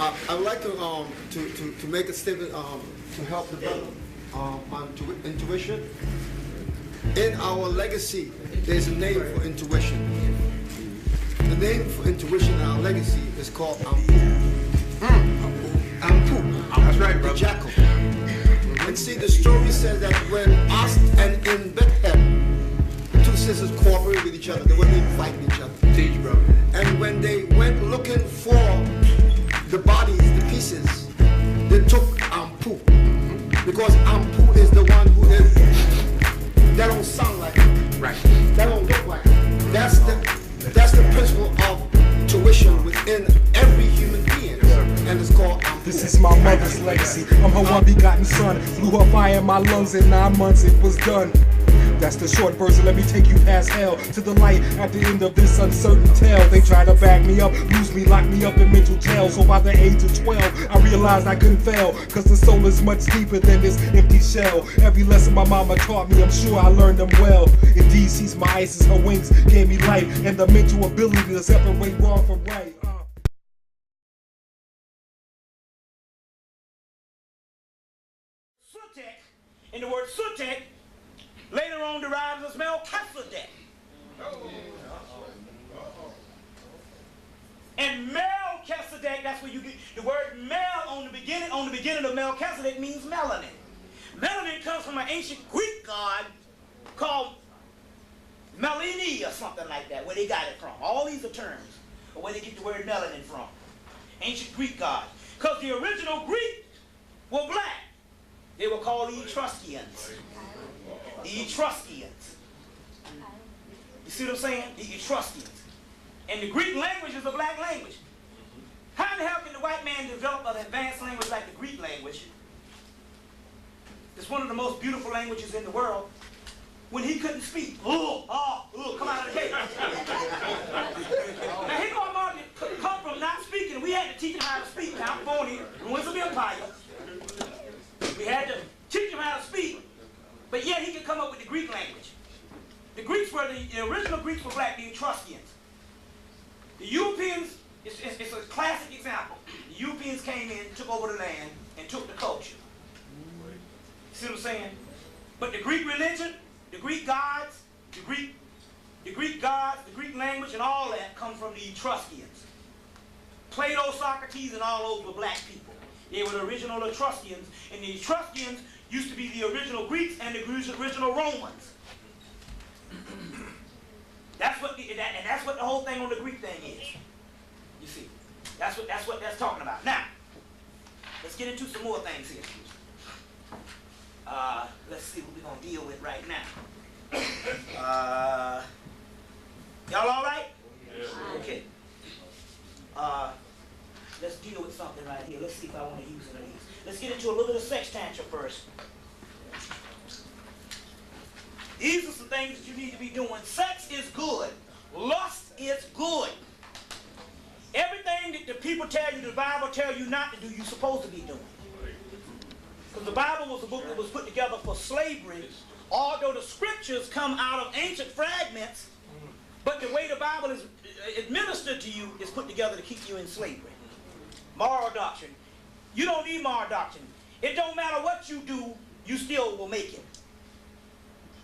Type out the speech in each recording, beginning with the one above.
I would like to make a statement to help develop on intuition. In our legacy, there's a name for intuition. The name for intuition in our legacy is called Ampu. Ampu. That's right, bro. The jackal. And see, the story says that when Ast and in Bethlehem, the two sisters cooperated with each other, they weren't even fighting each other. Teach, bro. And when they went looking for the bodies, the pieces, they took Ampu. Because Ampu is the one who is, that don't sound like it. Right. That don't look like it. That's the principle of tuition within every human being. And it's called Ampu. This is my mother's legacy. I'm her one begotten son. Blew her fire in my lungs in 9 months, it was done. That's the short version, let me take you past hell to the light at the end of this uncertain tale. They try to bag me up, lose me, lock me up in mental jail. So by the age of 12, I realized I couldn't fail, cause the soul is much deeper than this empty shell. Every lesson my mama taught me, I'm sure I learned them well. Indeed, she's my Isis, her wings gave me light, and the mental ability to separate wrong from right. Sutek, and the word Sutek later on derives as Melchizedek. And Melchizedek, that's where you get the word Mel on the beginning of Melchizedek means melanin. Melanin comes from an ancient Greek god called Melini or something like that, where they got it from. All these are terms of where they get the word melanin from. Ancient Greek god. Because the original Greek were black. They were called the Etruscans. The Etruscans. You see what I'm saying? The Etruscans. And the Greek language is a black language. How in the hell can the white man develop an advanced language like the Greek language? It's one of the most beautiful languages in the world. When he couldn't speak. Come out of the cave. Now here go Martin come from not speaking. We had to teach him how to speak. Now I'm here, ruins of empire. We had to teach him how to speak. But yet he could come up with the Greek language. The Greeks were, the original Greeks were black, the Etruscans. The Europeans, it's a classic example. The Europeans came in, took over the land, and took the culture. See what I'm saying? But the Greek religion, the Greek gods, the Greek language, and all that come from the Etruscans. Plato, Socrates, and all those were black people. They were the original Etruscans, and the Etruscans used to be the original Greeks and the original Romans. That's what the whole thing on the Greek thing is. You see, that's what that's talking about. Now, let's get into some more things here. Let's see what we're gonna deal with right now. Y'all all right? Yeah. Okay. Let's deal with something right here. Let's see if I want to use it or these. Let's get into a little bit of sex tantra first. These are some things that you need to be doing. Sex is good. Lust is good. Everything that the people tell you, the Bible tell you not to do, you're supposed to be doing. Because the Bible was a book that was put together for slavery, although the scriptures come out of ancient fragments, but the way the Bible is administered to you is put together to keep you in slavery. Moral doctrine. You don't need moral doctrine. It don't matter what you do, you still will make it.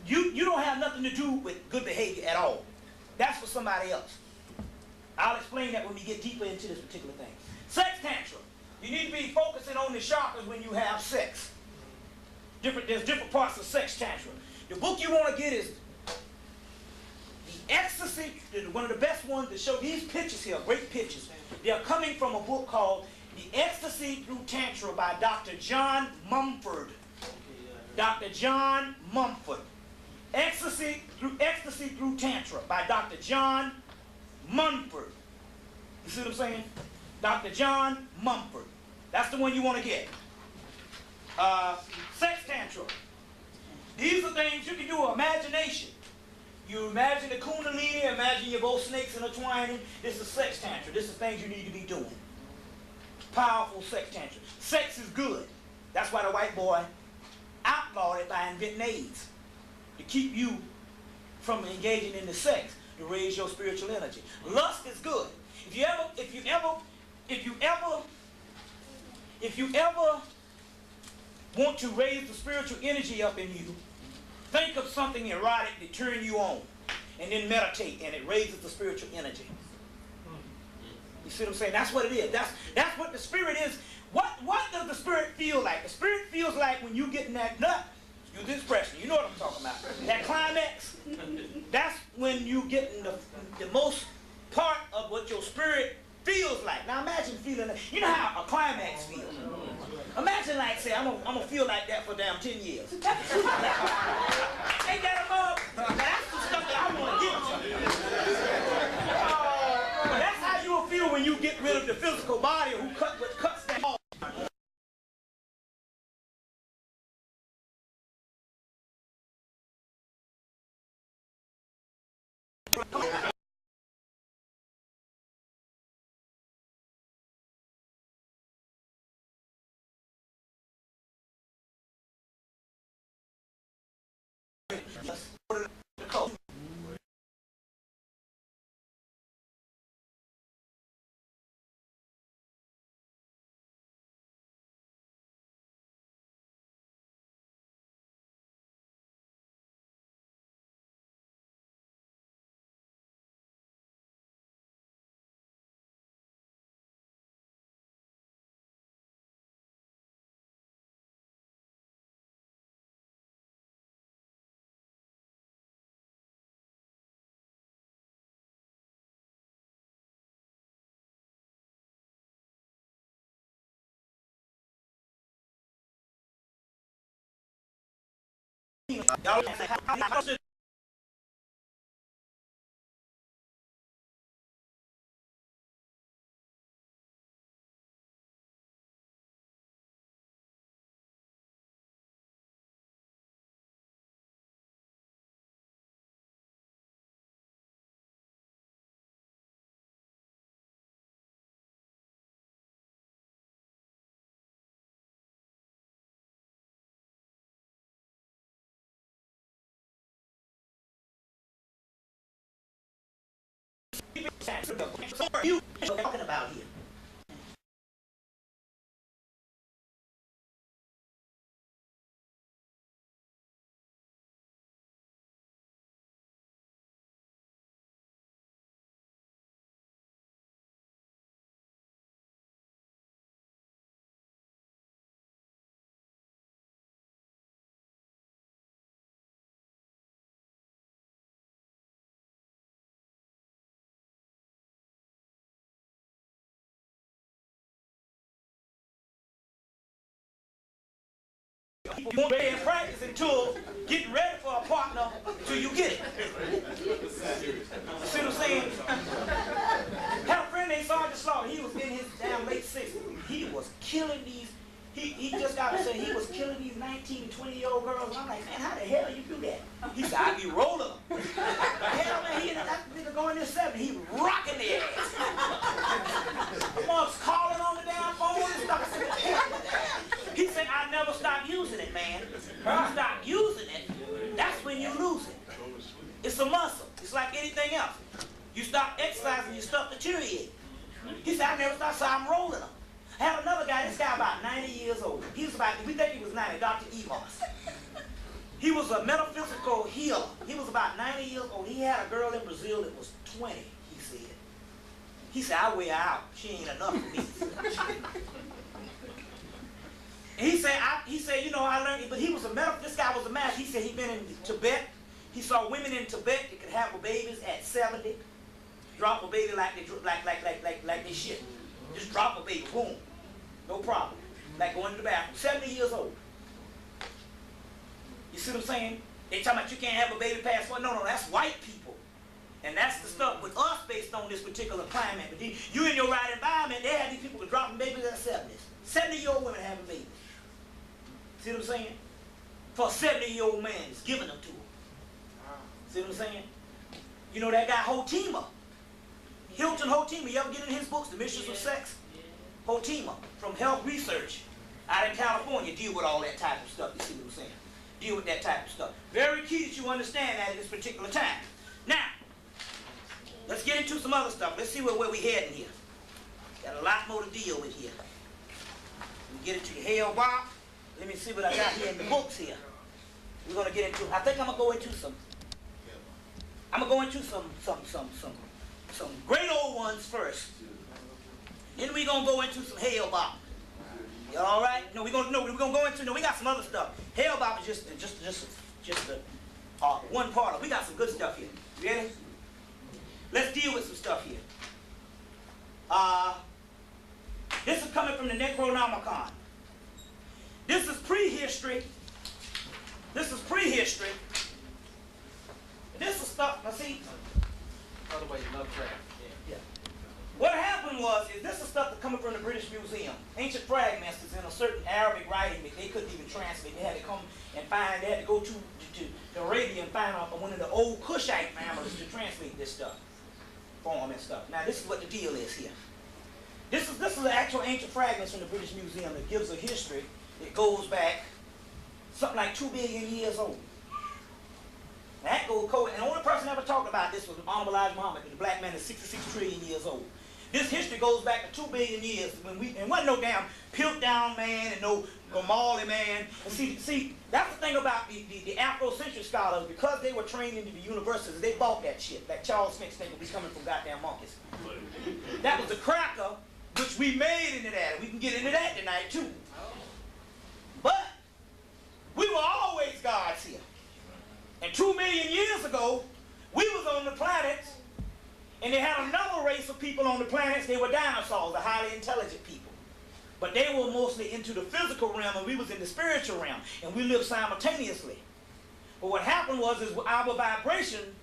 You don't have nothing to do with good behavior at all. That's for somebody else. I'll explain that when we get deeper into this particular thing. Sex tantra. You need to be focusing on the chakras when you have sex. There's different parts of sex tantra. The book you want to get is The Ecstasy, one of the best ones to show these pictures here, great pictures. They are coming from a book called The Ecstasy Through Tantra by Dr. John Mumford. Dr. John Mumford. Ecstasy Through Tantra by Dr. John Mumford. You see what I'm saying? Dr. John Mumford. That's the one you want to get. Sex tantra. These are things you can do. Imagination. You imagine the kundalini, imagine your both snakes intertwining. This is sex tantra. This is things you need to be doing. Powerful sex tantra. Sex is good. That's why the white boy outlawed it by inventing AIDS. To keep you from engaging in the sex, to raise your spiritual energy. Lust is good. If you ever if you ever want to raise the spiritual energy up in you, think of something erotic to turn you on, and then meditate, and it raises the spiritual energy. You see what I'm saying? That's what it is. That's what the spirit is. What does the spirit feel like? The spirit feels like when you get in that nut, use the expression, you know what I'm talking about. That climax, that's when you get in the most part of what your spirit feels like. Now imagine feeling that. You know how a climax feels. Imagine like, say, I'm gonna feel like that for damn 10 years. Ain't that a mug? That's the stuff that I want to get to. But that's how you'll feel when you get rid of the physical body who cuts that off. Y'all you talking about here? You won't be in practice until getting ready for a partner till you get it. See what I'm saying? Had a friend named Sergeant Slaughter. He was in his damn late 60s. He was killing these. He just got to say he was killing these 19 and 20-year-old girls. And I'm like, man, how the hell you do that? He said, I be rolling them. Hell, man, that nigga going in his 70s. He rocking their ass. Monks calling on the damn phone and stuff. He said, I never stopped using it, man. When I stop using it, that's when you lose it. It's a muscle. It's like anything else. You stop exercising, you stop deteriorating. He said, I never stopped, so I'm rolling them. I have another guy, this guy about 90 years old. He was about, we think he was 90, Dr. Emos. He was a metaphysical healer. He was about 90 years old. He had a girl in Brazil that was 20, he said. He said, I wear her out. She ain't enough for me. And he said, you know, I learned, but he was this guy was a master. He said he'd been in Tibet. He saw women in Tibet that could have babies at 70, drop a baby like they shit. Just drop a baby, boom, no problem. Like going to the bathroom, 70 years old. You see what I'm saying? They talking about you can't have a baby past what? No, that's white people. And that's the stuff with us based on this particular climate. But you in your right environment, they have these people dropping babies at 70s. 70-year-old women having babies. See what I'm saying? For a 70-year-old man, it's giving them to them. See what I'm saying? You know that guy Hotima. Hilton Hotima, you ever get in his books, The Mysteries of Sex? Hotima, from Health Research, out in California, deal with all that type of stuff. You see what I'm saying? Deal with that type of stuff. Very key that you understand that at this particular time. Now, let's get into some other stuff. Let's see where we heading here. Got a lot more to deal with here. We get into the Hale Bob. Let me see what I got here in the books here. We're gonna get into. I think I'm gonna go into some. I'm gonna go into some great old ones first. Then we're gonna go into some Hale Bob. You all right? No, we're gonna go into. No, we got some other stuff. Hale Bob is just one part of. We got some good stuff here. You ready? Let's deal with some stuff here. This is coming from the Necronomicon. This is prehistory. This is prehistory. This is stuff. Now see. Other way, love track. Yeah. What happened was, this is stuff that's coming from the British Museum. Ancient fragments is in a certain Arabic writing that they couldn't even translate. They had to come and find. They had to go to Arabia and find one of the old Kushite families to translate this stuff for them and stuff. Now this is what the deal is here. This is the actual ancient fragments from the British Museum that gives a history that goes back something like 2 billion years old. That goes cold. And the only person ever talked about this was Honorable Elijah Muhammad, the black man is 66 trillion years old. This history goes back to 2 billion years and wasn't no damn Piltdown man and no Gamali man. And see, that's the thing about the Afrocentric scholars, because they were trained into the universities, they bought that shit. Like Charles Smith thinking we coming from goddamn monkeys. That was the cracker, which we made into that. And we can get into that tonight too. But we were always gods here. And 2 million years ago, we was on the planets, and they had another race of people on the planets. They were dinosaurs, the highly intelligent people. But they were mostly into the physical realm, and we was in the spiritual realm, and we lived simultaneously. But what happened was, is our vibration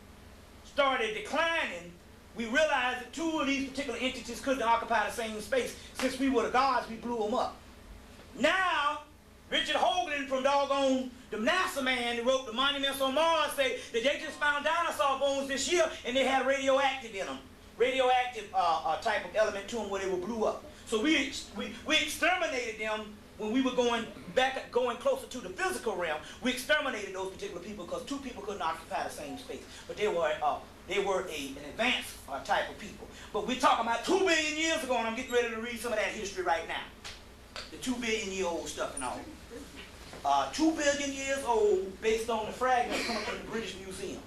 started declining. We realized that 2 of these particular entities couldn't occupy the same space. Since we were the gods, we blew them up. Now, Richard Hoagland from doggone the NASA man that wrote the Monuments on Mars say that they just found dinosaur bones this year and they had radioactive in them. Radioactive type of element to them where they were blew up. So we exterminated them when we were going closer to the physical realm. We exterminated those particular people because 2 people couldn't occupy the same space. But they were an advanced type of people. But we're talking about 2 billion years ago, and I'm getting ready to read some of that history right now. The 2 billion year old stuff and all. 2 billion years old based on the fragments coming from the British Museum.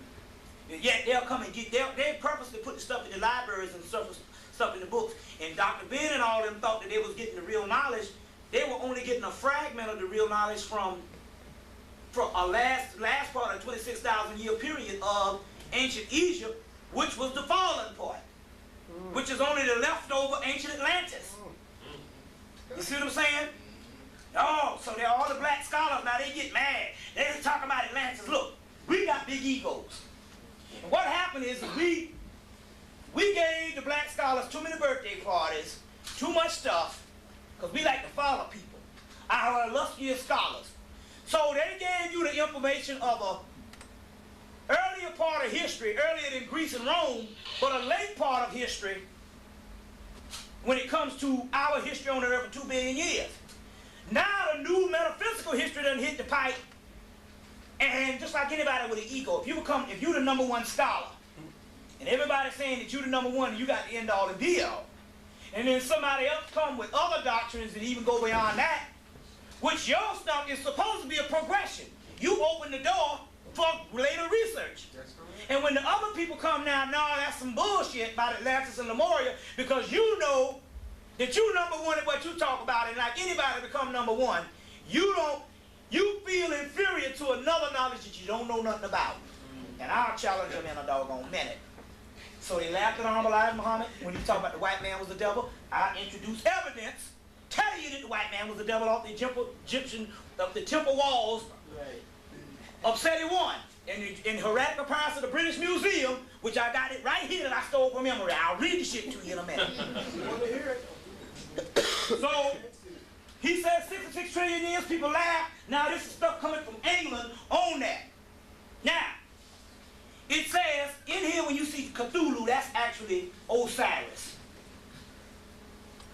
And yet they'll come and get, they purposely put the stuff in the libraries and stuff in the books. And Dr. Ben and all them thought that they was getting the real knowledge. They were only getting a fragment of the real knowledge from a last part of the 26,000 year period of ancient Egypt, which was the fallen part, which is only the leftover ancient Atlantis. You see what I'm saying? Oh, so they're all the black scholars, now they get mad. They talk about Atlantis. Look, we got big egos. And what happened is we gave the black scholars too many birthday parties, too much stuff, because we like to follow people, our illustrious scholars. So they gave you the information of a earlier part of history, earlier than Greece and Rome, but a late part of history when it comes to our history on the earth for 2 billion years. Now the new metaphysical history done hit the pipe, and just like anybody with an ego, if you're the #1 scholar, and everybody's saying that you're the #1, you got the end all and be all, and then somebody else come with other doctrines that even go beyond that, which your stuff is supposed to be a progression. You open the door for later research. And when the other people come now, no, that's some bullshit about Atlantis and Lemuria, because you know that you #1 at what you talk about, and like anybody become #1, you feel inferior to another knowledge that you don't know nothing about. And I'll challenge them in a doggone minute. So they laughed at Honorable Elijah Muhammad when he talked about the white man was the devil. I introduced evidence telling you that the white man was the devil off the Egyptian, of the temple walls of Seti I. In Heraclius Palace of the British Museum, which I got it right here that I stole from memory. I'll read the shit to you in a minute. So, he said 66 trillion years, people laugh. Now this is stuff coming from England on that. Now, it says, in here when you see Cthulhu, that's actually Osiris.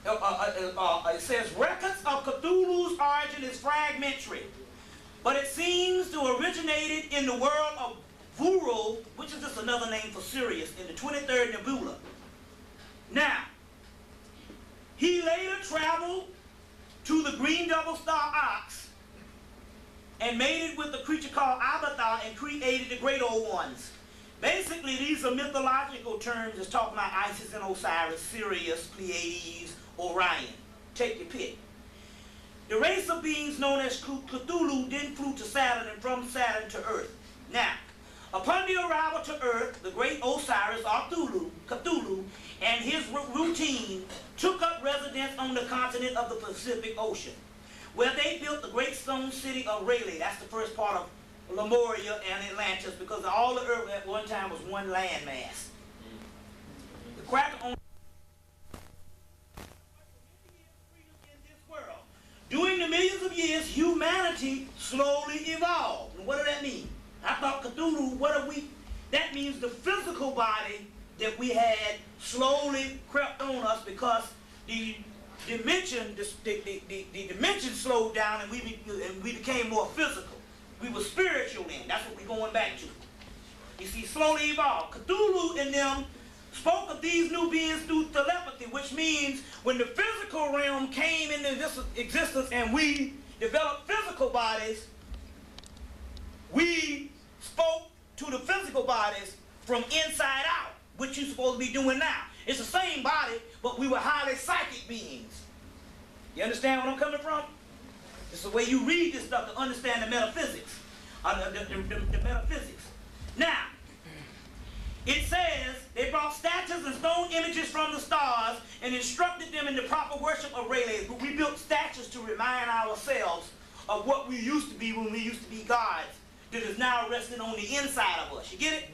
It says, records of Cthulhu's origin is fragmentary, but it seems to have originated in the world of Vurul, which is just another name for Sirius, in the 23rd Nebula. Now, he later traveled to the green double star ox and mated with the creature called Abathar and created the great old ones. Basically, these are mythological terms that's talking about Isis and Osiris, Sirius, Pleiades, Orion. Take your pick. The race of beings known as Cthulhu then flew to Saturn and from Saturn to Earth. Now, upon the arrival to Earth, the great Osiris, or Cthulhu, and his routine took up residence on the continent of the Pacific Ocean, where they built the great stone city of Rayleigh. That's the first part of Lemuria and Atlantis, because all the Earth at one time was one landmass. The cracker on during the millions of years, humanity slowly evolved. And what does that mean? I thought Cthulhu, that means the physical body that we had slowly crept on us because the dimension slowed down and we became more physical. We were spiritual then. That's what we're going back to. You see, slowly evolved. Cthulhu and them spoke of these new beings through telepathy, which means when the physical realm came into existence and we developed physical bodies, we spoke to the physical bodies from inside out, which you're supposed to be doing now. It's the same body, but we were highly psychic beings. You understand where I'm coming from? It's the way you read this stuff to understand the metaphysics. The metaphysics. Now, it says they brought statues and stone images from the stars and instructed them in the proper worship of Rayleigh. But we built statues to remind ourselves of what we used to be when we used to be gods that is now resting on the inside of us. You get it?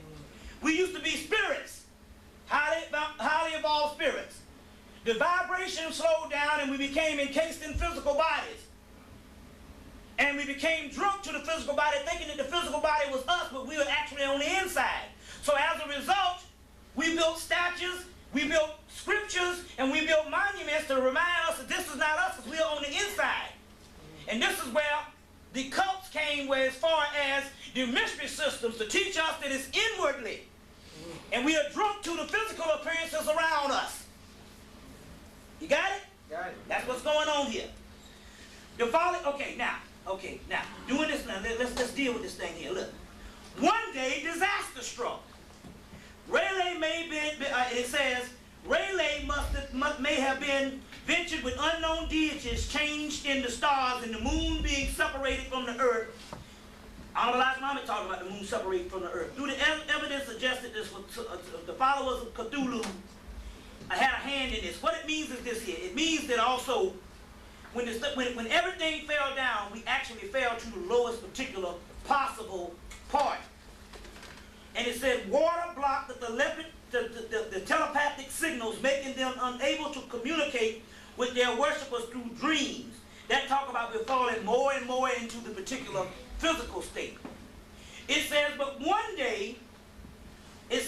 We used to be spirits, highly evolved spirits. The vibration slowed down and we became encased in physical bodies. And we became drunk to the physical body, thinking that the physical body was us, but we were actually on the inside. So as a result, we built statues, we built scriptures, and we built monuments to remind us that this is not us, because we are on the inside. And this is where the cults came, where as far as the mystery systems, to teach us that it's inwardly. And we are drunk to the physical appearances around us. You got it? Got it. That's what's going on here. The folly, okay, now, doing this now, let's deal with this thing here. Look. One day, disaster struck. Rayleigh it says, Rayleigh may have been ventured with unknown deities changed in the stars and the moon being separated from the earth. Elijah Muhammad talked about the moon separated from the earth. Through the evidence suggested this, the followers of Cthulhu had a hand in this. What it means is this here. It means that also, when everything fell down, we actually fell to the lowest particular possible part. And it said water blocked the telepathic signals, making them unable to communicate with their worshippers through dreams. That talk about we're falling more and more into the particular physical state. It says, but one day, the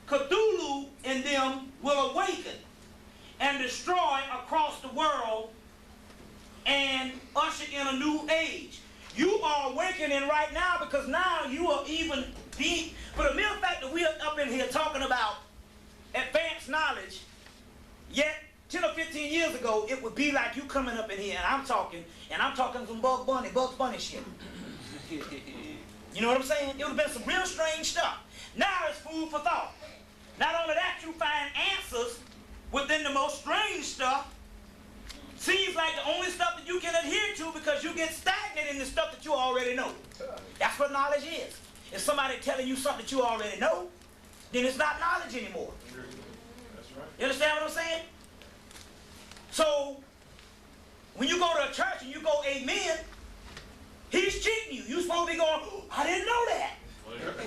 Cthulhu in them will awaken and destroy across the world and usher in a new age. You are awakening right now because now you are even being, for the mere fact that we are up in here talking about advanced knowledge, yet 10 or 15 years ago, it would be like you coming up in here and I'm talking some Bugs Bunny shit. You know what I'm saying? It would have been some real strange stuff. Now it's food for thought. Not only that, you find answers within the most strange stuff. Seems like the only stuff that you can adhere to because you get stagnant in the stuff that you already know. That's what knowledge is. If somebody telling you something that you already know, then it's not knowledge anymore. That's right. You understand what I'm saying? So, when you go to a church and you go amen, he's cheating you. You're supposed to be going, oh, I didn't know that.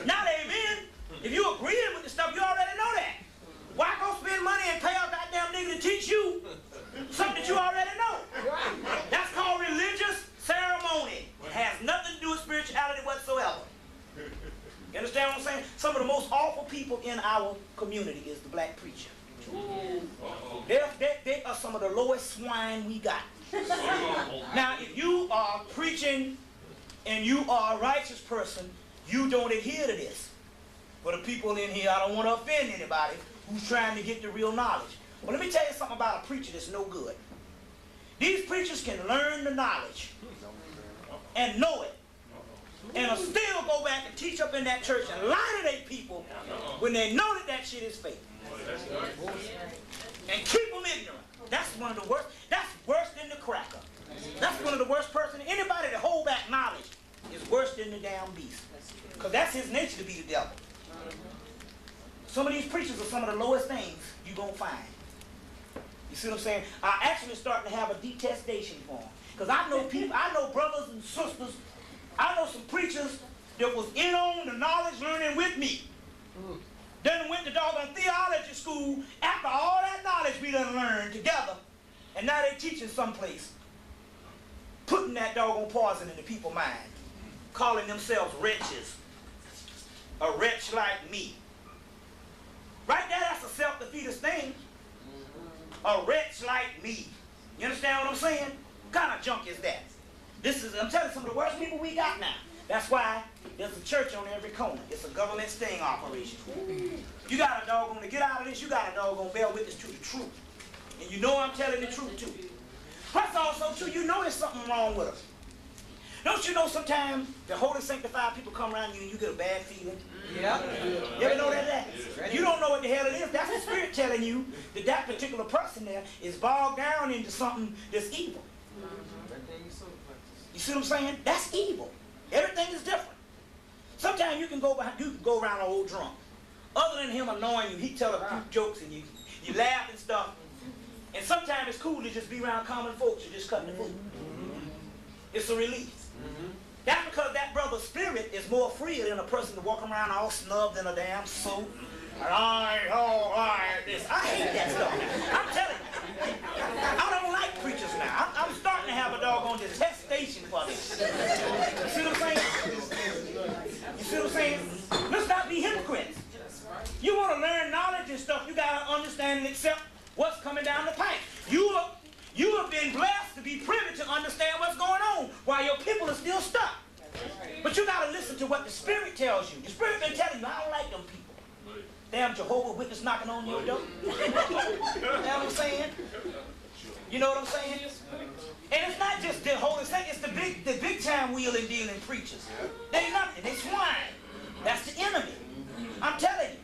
Not amen. If you agreeing with the stuff, you already know that. Why go spend money and pay a goddamn nigga to teach you something that you already know? That's called religious ceremony. It has nothing to do with spirituality whatsoever. You understand what I'm saying? Some of the most awful people in our community is the black preacher. They are some of the lowest swine we got. Now, if you are preaching and you are a righteous person, you don't adhere to this. For the people in here, I don't want to offend anybody who's trying to get the real knowledge. Well, let me tell you something about a preacher that's no good. These preachers can learn the knowledge and know it, and still go back and teach up in that church and lie to their people when they know that that shit is fake. And keep them ignorant. That's one of the worst. That's worse than the cracker. That's one of the worst persons. Anybody that hold back knowledge is worse than the damn beast. Because that's his nature to be the devil. Some of these preachers are some of the lowest things you're going to find. You see what I'm saying? I actually starting to have a detestation for them. Because I know people, I know brothers and sisters, I know some preachers that was in on the knowledge learning with me. Then went to doggone theology school after all that knowledge we done learned together. And now they teaching someplace. Putting that doggone poison in the people's mind. Calling themselves wretches. A wretch like me. Right there, that's a self-defeatist thing. A wretch like me. You understand what I'm saying? What kind of junk is that? This is, I'm telling you, some of the worst people we got now. That's why there's a church on every corner. It's a government sting operation. You got a doggone, to get out of this, you got a doggone bear witness to the truth. And you know I'm telling the truth too. Plus also too, you know there's something wrong with us. Don't you know sometimes the holy sanctified people come around you and you get a bad feeling? Yeah. You ever know that? You don't know what the hell it is. That's the Spirit telling you that that particular person there is bogged down into something that's evil. You see what I'm saying? That's evil. Everything is different. Sometimes you can go around an old drunk. Other than him annoying you, he tell a few jokes and you laugh and stuff. And sometimes it's cool to just be around common folks and just cutting the food. It's a relief. That's because that brother's spirit is more freer than a person to walk around all snubbed in a damn suit. This. I hate that stuff. I'm telling you. I don't like preachers now. I'm starting to have a doggone detestation for them. You see what I'm saying? You see what I'm saying? Let's not be hypocrites. You want to learn knowledge and stuff, you got to understand and accept what's coming down the pipe. You have been blessed to be privy to understand what's going on while your people are still stuck. But you got to listen to what the Spirit tells you. The Spirit been telling you, I don't like them people. Damn Jehovah's Witness knocking on your door. You know what I'm saying? You know what I'm saying? And it's not just the holy saint, it's the big time wheeling dealing preachers. They nothing, they swine. That's the enemy. I'm telling you.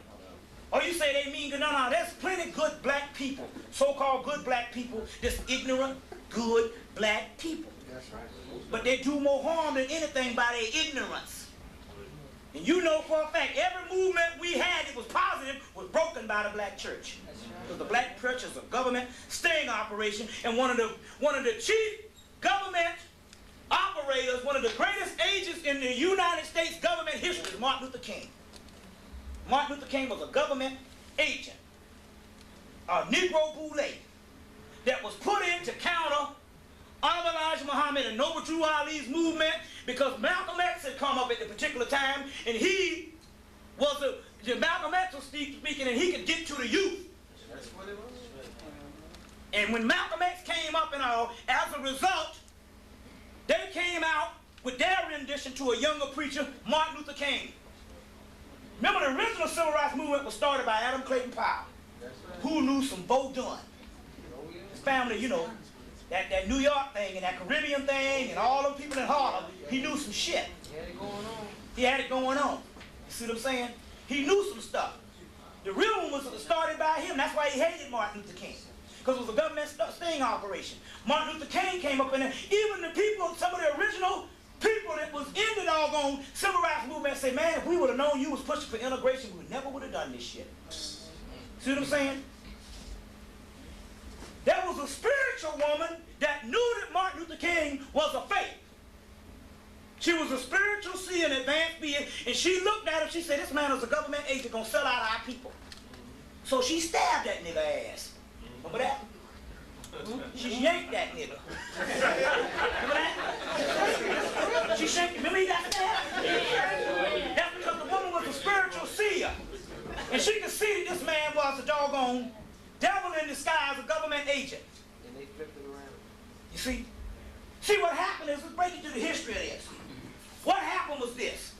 Or you say they mean good. No, there's plenty good black people, so-called good black people, just ignorant, good black people. That's right. But they do more harm than anything by their ignorance. And you know for a fact, every movement we had that was positive was broken by the black church. Because the black church is a government sting operation, and one of the chief government operators, one of the greatest agents in the United States government history is Martin Luther King. Martin Luther King was a government agent, a Negro boule, that was put in to counter Honorable Elijah Muhammad and Noble Drew Ali's movement because Malcolm X had come up at the particular time and he was the Malcolm X was speaking and he could get to the youth. That's what it was. And when Malcolm X came up and all, as a result, they came out with their rendition to a younger preacher, Martin Luther King. Remember, the original civil rights movement was started by Adam Clayton Powell, who knew some Bo Dunn. His family, you know, that New York thing and that Caribbean thing and all them people in Harlem, he knew some shit. He had it going on. You see what I'm saying? He knew some stuff. The real one was started by him. That's why he hated Martin Luther King. Because it was a government sting operation. Martin Luther King came up in there. Even the people, some of the original people that was in the doggone civil rights movement say, man, if we would have known you was pushing for integration, we never would have done this shit. See what I'm saying? There was a spiritual woman that knew that Martin Luther King was a fake. She was a spiritual seer and advanced being, and she looked at him, she said, this man is a government agent gonna sell out our people. So she stabbed that nigga ass. Remember that? She yanked that nigga. Remember that? She shanked him. Remember he got stabbed? That's because the woman was a spiritual seer. And she could see that this man was a doggone devil in disguise, a government agent. And they flipped it around. You see? See what happened is, let's break into the history of this. What happened was this.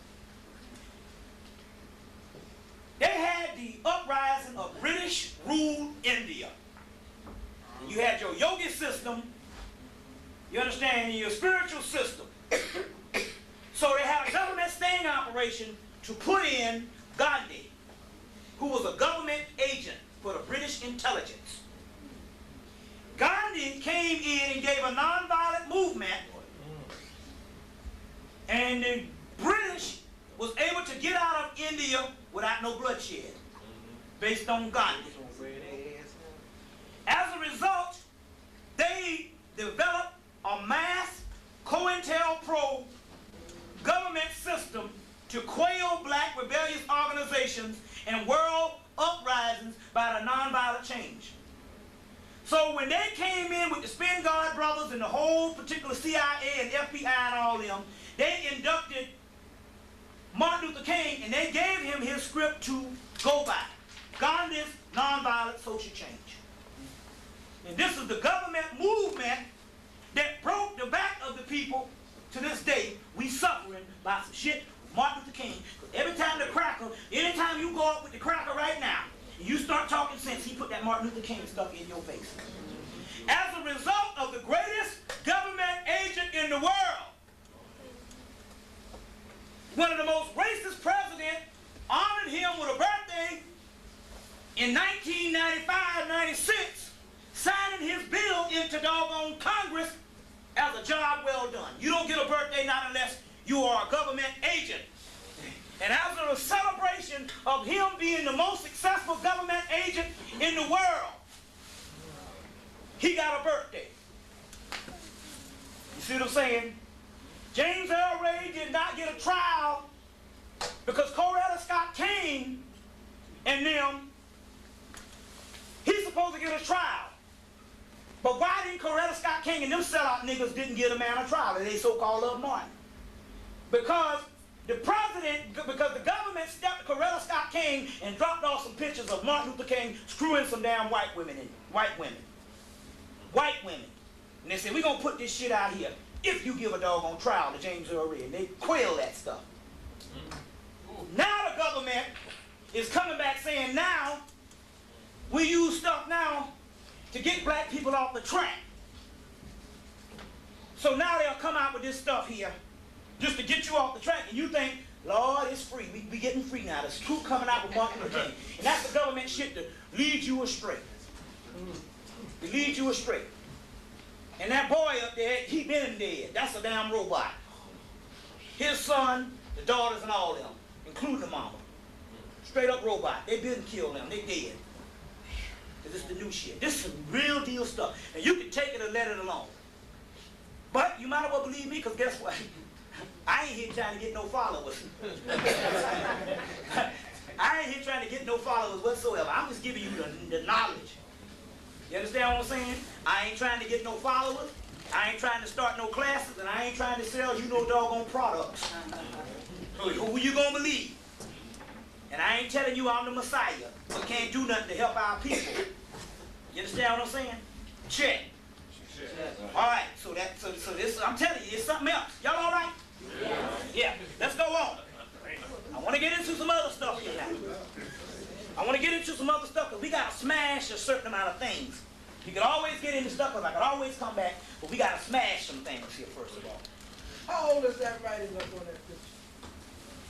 They had the uprising of British ruled India. operation to put in Gandhi, who was a government agent for the British intelligence. Gandhi came in and gave a nonviolent movement, and the British was able to get out of India without no bloodshed, based on Gandhi. As a result, they developed a mass COINTELPRO government system to quail black rebellious organizations and world uprisings by the nonviolent change. So when they came in with the Spingarn brothers and the whole particular CIA and FBI and all them, they inducted Martin Luther King and they gave him his script to go by. Gandhi's nonviolent social change. And this is the government movement that broke the back of the people. To this day, we suffering by some shit Martin Luther King. Every time the cracker, anytime you go up with the cracker right now, and you start talking sense, he put that Martin Luther King stuff in your face. As a result of the greatest government agent in the world, one of the most racist presidents honored him with a birthday in 1995-96, signing his bill into doggone Congress as a job well done. You don't get a birthday not unless you are a government agent. And as a celebration of him being the most successful government agent in the world, he got a birthday. You see what I'm saying? James Earl Ray did not get a trial because Coretta Scott King and them, he's supposed to get a trial. But why didn't Coretta Scott King and them sellout niggas didn't get a man a trial, and they so-called love Martin? Because the president, because the government stepped to Coretta Scott King and dropped off some pictures of Martin Luther King screwing some damn white women in. White women. And they said, we're going to put this shit out here if you give a doggone trial to James Earl Ray. And they quail that stuff. Now the government is coming back saying now, we use stuff now to get black people off the track. So now they'll come out with this stuff here just to get you off the track, and you think, Lord, it's free. We getting free now. There's truth coming out with Martin Luther King. And that's the government shit to lead you astray. To lead you astray. And that boy up there, he been dead. That's a damn robot. His son, the daughters, and all them, including the mama. Straight up robot. They been killed them. They dead. This is the new shit. This is real deal stuff. And you can take it or let it alone. But you might as well believe me, because guess what? I ain't here trying to get no followers. I ain't here trying to get no followers whatsoever. I'm just giving you the knowledge. You understand what I'm saying? I ain't trying to get no followers. I ain't trying to start no classes, and I ain't trying to sell you no doggone products. Who you gonna believe? And I ain't telling you I'm the Messiah. We can't do nothing to help our people. You understand what I'm saying? Check. All right. So this, I'm telling you, it's something else. Y'all all right? Yeah. Let's go on. I want to get into some other stuff here now. I want to get into some other stuff because we got to smash a certain amount of things. You can always get into stuff because I can always come back, but we got to smash some things here first of all. How old is that writing up on that picture?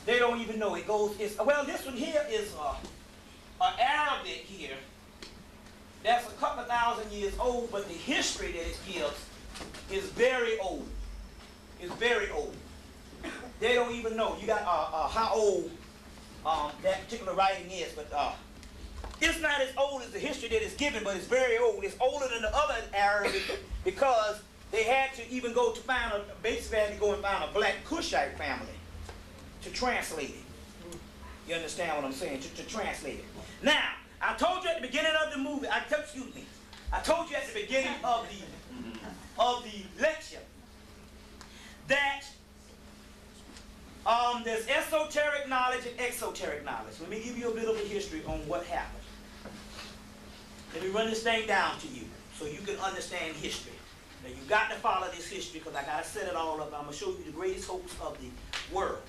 They don't even know. It goes, well, this one here is Arabic here. That's a couple of thousand years old, but the history that it gives is very old. It's very old. They don't even know. You got how old that particular writing is, but it's not as old as the history that is given, but it's very old. It's older than the other Arabic because they had to even go to find basically had to go and find a black Cushite family to translate it. You understand what I'm saying? To translate it. Now, I told you at the beginning of the movie, I told you at the beginning of the lecture that there's esoteric knowledge and exoteric knowledge. Let me give you a bit of a history on what happened. Let me run this thing down to you so you can understand history. Now, you got to follow this history because I got to set it all up. I'm going to show you the greatest hopes of the world.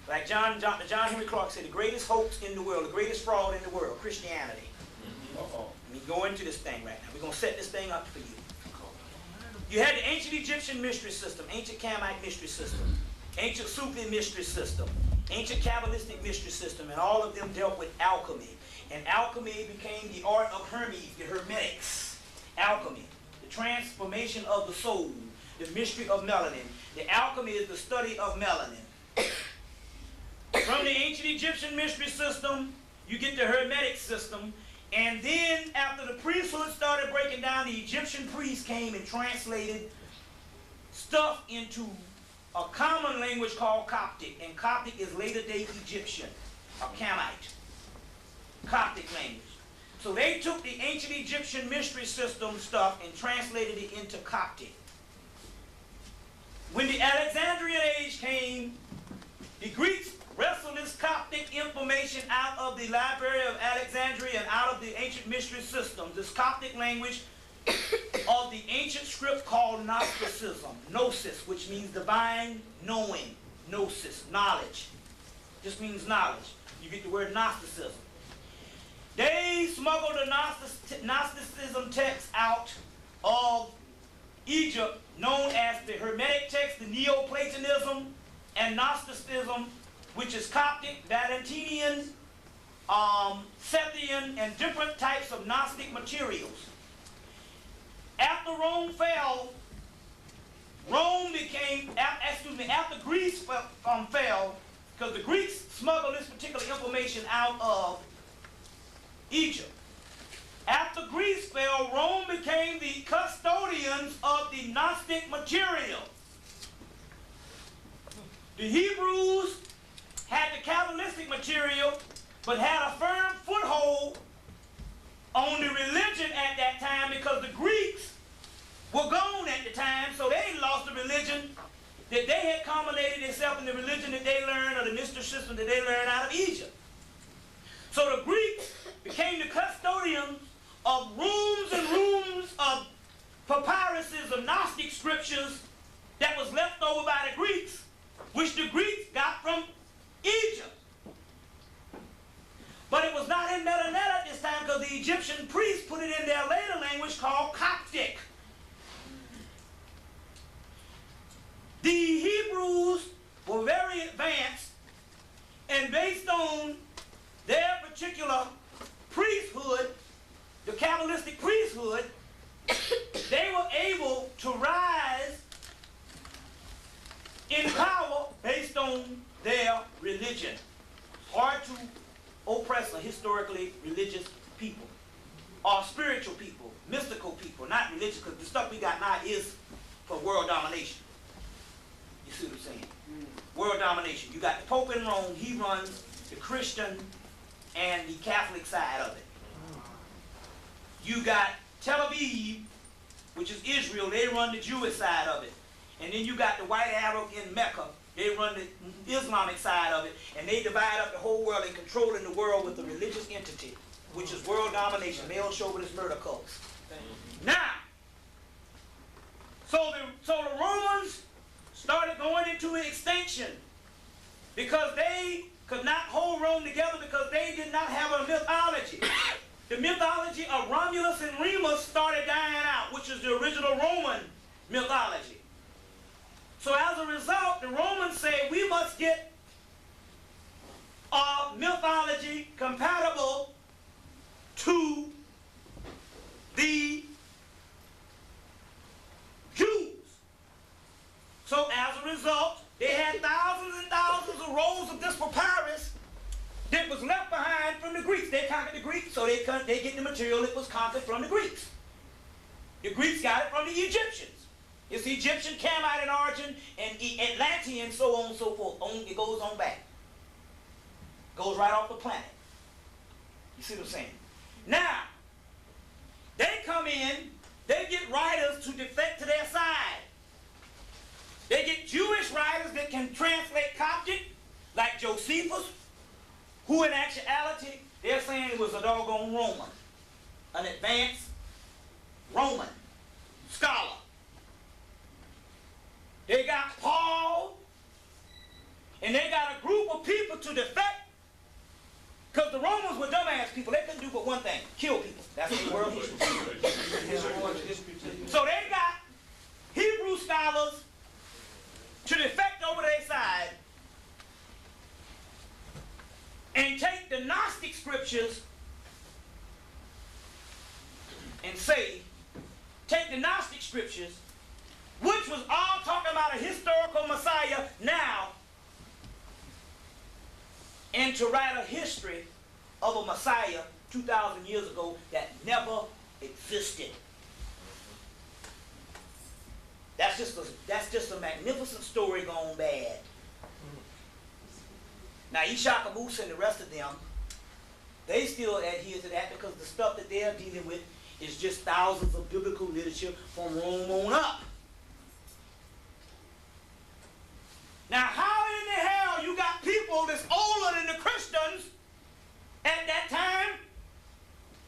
Like John Henry Clark said, the greatest hoax in the world, the greatest fraud in the world, Christianity. Let me go into this thing right now. We're going to set this thing up for you. You had the ancient Egyptian mystery system, ancient Kamite mystery system, ancient Sufi mystery system, ancient Kabbalistic mystery system, and all of them dealt with alchemy. And alchemy became the art of Hermes, the Hermetics. Alchemy, the transformation of the soul, the mystery of melanin. The alchemy is the study of melanin. From the ancient Egyptian mystery system, you get the Hermetic system, and then after the priesthood started breaking down, the Egyptian priests came and translated stuff into a common language called Coptic, and Coptic is later-day Egyptian, or Kamite, Coptic language. So they took the ancient Egyptian mystery system stuff and translated it into Coptic. When the Alexandrian age came, the Greeks wrestled this Coptic information out of the Library of Alexandria and out of the ancient mystery systems, this Coptic language of the ancient script called Gnosticism, gnosis, which means divine knowing, gnosis, knowledge. Just means knowledge. You get the word Gnosticism. They smuggled the Gnosticism text out of Egypt, known as the Hermetic text, the Neoplatonism, and Gnosticism, which is Coptic, Valentinian, Sethian, and different types of Gnostic materials. After Rome fell, after Greece fell, because the Greeks smuggled this particular information out of Egypt. After Greece fell, Rome became the custodians of the Gnostic material. The Hebrews had the Kabbalistic material, but had a firm foothold on the religion at that time because the Greeks were gone at the time, so they lost the religion that they had culminated themselves in the religion that they learned, or the mysticism that they learned out of Egypt. So the Greeks became the custodians of rooms and rooms of papyruses of Gnostic scriptures that was left over by the Greeks, which the Greeks got from Egypt. But it was not in Melanet at this time because the Egyptian priests put it in their later language called Coptic. The Hebrews were very advanced, and based on their particular priesthood, the Kabbalistic priesthood, they were able to rise in power based on their religion. Hard to oppress a historically religious people, or spiritual people, mystical people, not religious, because the stuff we got now is for world domination. You see what I'm saying? World domination. You got the Pope in Rome, he runs the Christian and the Catholic side of it. You got Tel Aviv, which is Israel, they run the Jewish side of it. And then you got the White Arab in Mecca, they run the Islamic side of it, and they divide up the whole world and controlling the world with a religious entity, which is world domination, male chauvinist murder cults. Now, so the Romans started going into extinction because they could not hold Rome together because they did not have a mythology. The mythology of Romulus and Remus started dying out, which is the original Roman mythology. So as a result, the Romans say we must get a mythology compatible to the Jews. So as a result, they had thousands and thousands of rolls of this papyrus that was left behind from the Greeks. They conquered the Greeks, so they get the material that was conquered from the Greeks. The Greeks got it from the Egyptians. It's Egyptian, Kamite in origin, and Atlantean, so on and so forth. It goes on back. Goes right off the planet. You see what I'm saying? Now, they come in, they get writers to defect to their side. They get Jewish writers that can translate Coptic, like Josephus, who in actuality, they're saying it was a doggone Roman, an advanced Roman scholar. They got Paul, and they got a group of people to defect, because the Romans were dumbass people. They couldn't do but one thing, kill people. That's the world history. So they got Hebrew scholars to defect over their side the Gnostic scriptures and say, take the Gnostic scriptures, which was all talking about a historical Messiah now, and to write a history of a Messiah 2,000 years ago that never existed. That's just a magnificent story gone bad. Now, Ishaq Caboose and the rest of them, they still adhere to that because the stuff that they're dealing with is just thousands of biblical literature from Rome on up. Now, how in the hell you got people that's older than the Christians at that time,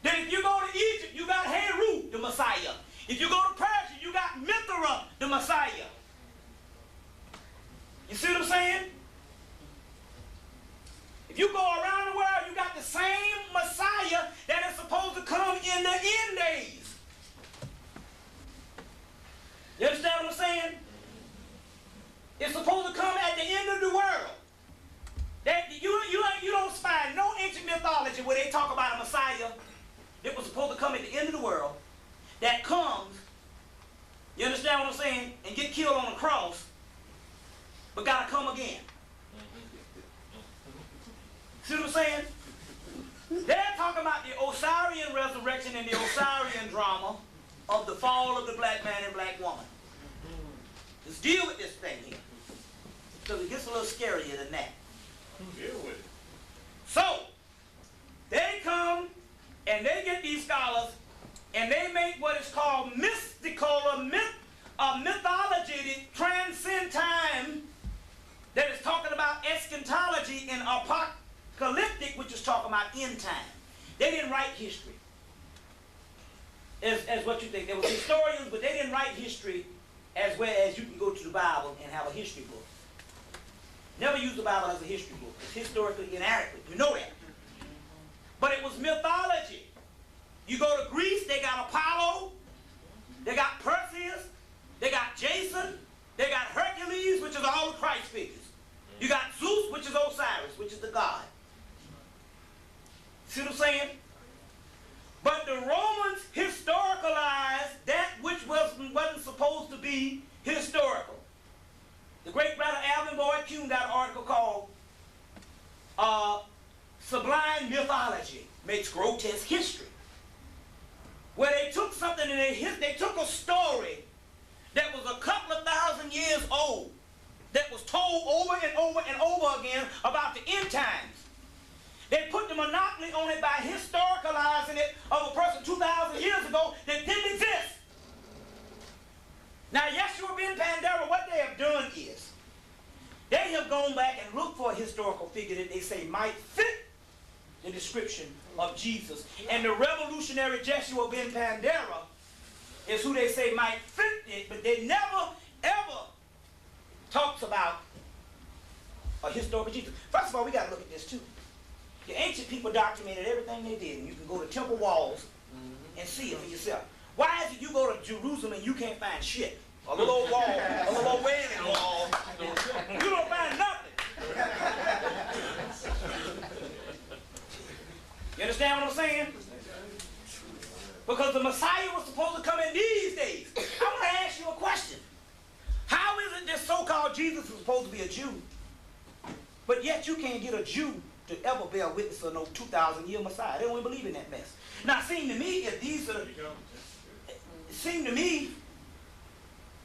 that if you go to Egypt, you got Heru, the Messiah. If you go to Persia, you got Mithra, the Messiah. You see what I'm saying? If you go around the world, you got the same Messiah that is supposed to come in the end days. You understand what I'm saying? It's supposed to come at the end of the world. That you don't find no ancient mythology where they talk about a Messiah that was supposed to come at the end of the world, that comes, you understand what I'm saying, and get killed on the cross, but gotta come again. See what I'm saying? They're talking about the Osirian resurrection and the Osirian drama of the fall of the black man and black woman. Let's deal with this thing here, because it gets a little scarier than that. Deal with it. So, they come and they get these scholars and they make what is called mystical or mythology that transcend time, that is talking about eschatology and apocalyptic, which is talking about end time. They didn't write history as what you think. There was historians, but they didn't write history as well as you can go to the Bible and have a history book. Never use the Bible as a history book. It's historically inadequate. You know that. But it was mythology. You go to Greece, they got Apollo, they got Perseus, they got Jason, they got Hercules, which is all the Christ figures. You got Zeus, which is Osiris, which is the god. See what I'm saying? But the Romans historicalized that which wasn't supposed to be historical. The great brother Alvin Boyd Kuhn got an article called Sublime Mythology Makes Grotesque History, where they took something and they took a story that was a couple of thousand years old, that was told over and over and over again about the end times. They put the monopoly on it by historicalizing it of a person 2,000 years ago that didn't exist. Now, Yeshua ben Pandera, what they have done is, they have gone back and looked for a historical figure that they say might fit the description of Jesus. And the revolutionary Yeshua ben Pandera is who they say might fit it, but they never, ever talks about a historical Jesus. First of all, we got to look at this too. The ancient people documented everything they did, and you can go to temple walls and see it for yourself. Why is it you go to Jerusalem and you can't find shit? A little old wall, a little old wailing wall. You don't find nothing. You understand what I'm saying? Because the Messiah was supposed to come in these days. I want to ask you a question. How is it this so-called Jesus is supposed to be a Jew, but yet you can't get a Jew to ever bear witness of no 2,000-year Messiah? They don't even believe in that mess. Now, it seems to me, if these are,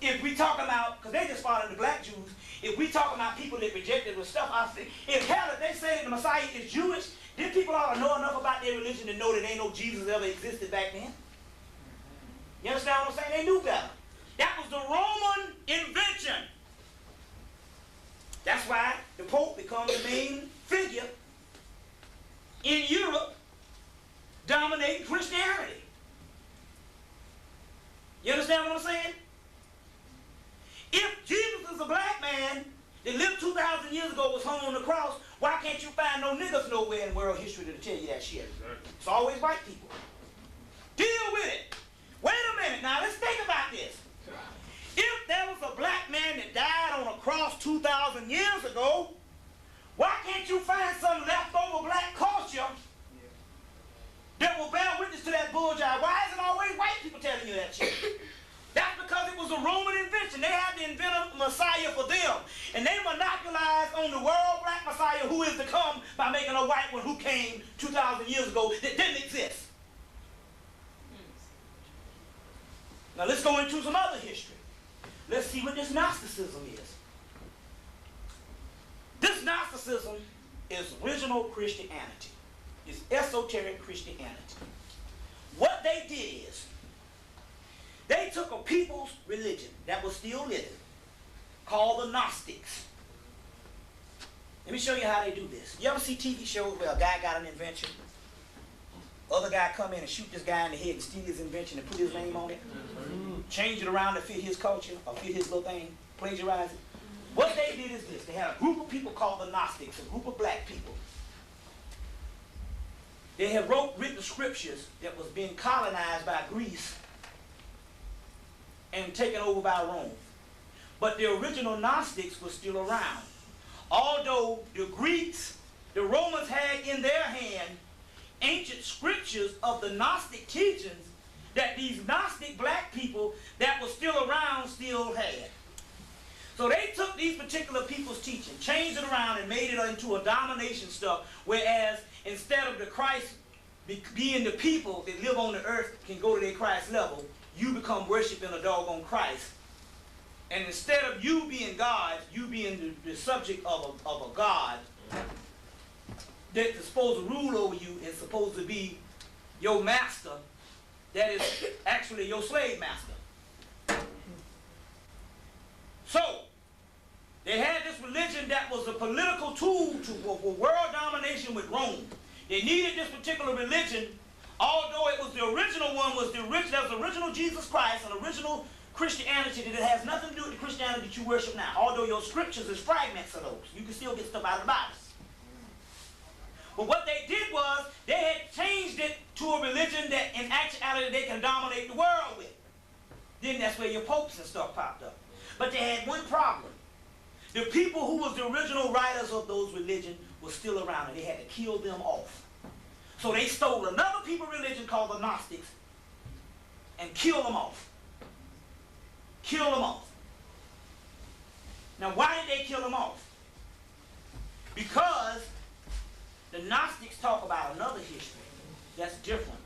if we talk about, because they just follow the black Jews, if we talk about people that rejected the stuff, I think, if hell, if they say that the Messiah is Jewish, then people ought to know enough about their religion to know that ain't no Jesus ever existed back then. You understand what I'm saying? They knew better. That was the Roman invention. That's why the Pope becomes the main figure in Europe dominating Christianity. You understand what I'm saying? If Jesus is a black man that lived 2,000 years ago, was hung on the cross, why can't you find no niggas nowhere in world history to tell you that shit? It's always white people. Deal with it. Wait a minute now, let's think about this. If there was a black man that died on a cross 2,000 years ago, why can't you find some leftover black culture by making a white one who came 2,000 years ago that didn't exist. Now let's go into some other history. Let's see what this Gnosticism is. This Gnosticism is original Christianity. It's esoteric Christianity. What they did is, they took a people's religion that was still living, called the Gnostics. Let me show you how they do this. You ever see TV shows where a guy got an invention? Other guy come in and shoot this guy in the head and steal his invention and put his name on it? Change it around to fit his culture or fit his little thing, plagiarize it. What they did is this. They had a group of people called the Gnostics, a group of black people. They had written scriptures that was being colonized by Greece and taken over by Rome. But the original Gnostics were still around. Although the Greeks, the Romans had in their hand ancient scriptures of the Gnostic teachings that these Gnostic black people that were still around still had. So they took these particular people's teaching, changed it around and made it into a domination stuff, whereas instead of the Christ being the people that live on the earth can go to their Christ level, you become worshiping a doggone Christ. And instead of you being God, you being the subject of a God that's supposed to rule over you and supposed to be your master, that is actually your slave master. So, they had this religion that was a political tool for world domination with Rome. They needed this particular religion, although it was the original one, that was original Jesus Christ, an original Christianity that has nothing to do with the Christianity that you worship now. Although your scriptures is fragments of those. You can still get stuff out of the Bible. But what they did was, they had changed it to a religion that in actuality they can dominate the world with. Then that's where your popes and stuff popped up. But they had one problem. The people who was the original writers of those religions were still around and they had to kill them off. So they stole another people's religion called the Gnostics and killed them off. Kill them off. Now why did they kill them off? Because the Gnostics talk about another history that's different.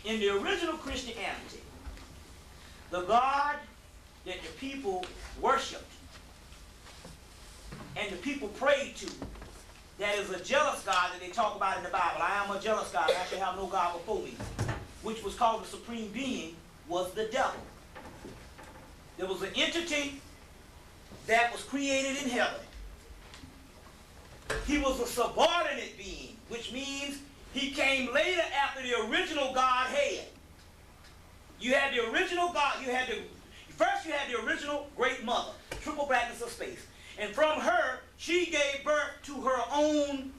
In the original Christianity, the God that the people worshipped and the people prayed to, that is a jealous God that they talk about in the Bible. I am a jealous God, I shall have no God before me, which was called the supreme being, was the devil. There was an entity that was created in heaven. He was a subordinate being, which means he came later after the original God had. You had the original God, first you had the original great mother, triple blackness of space. And from her, she gave birth to her own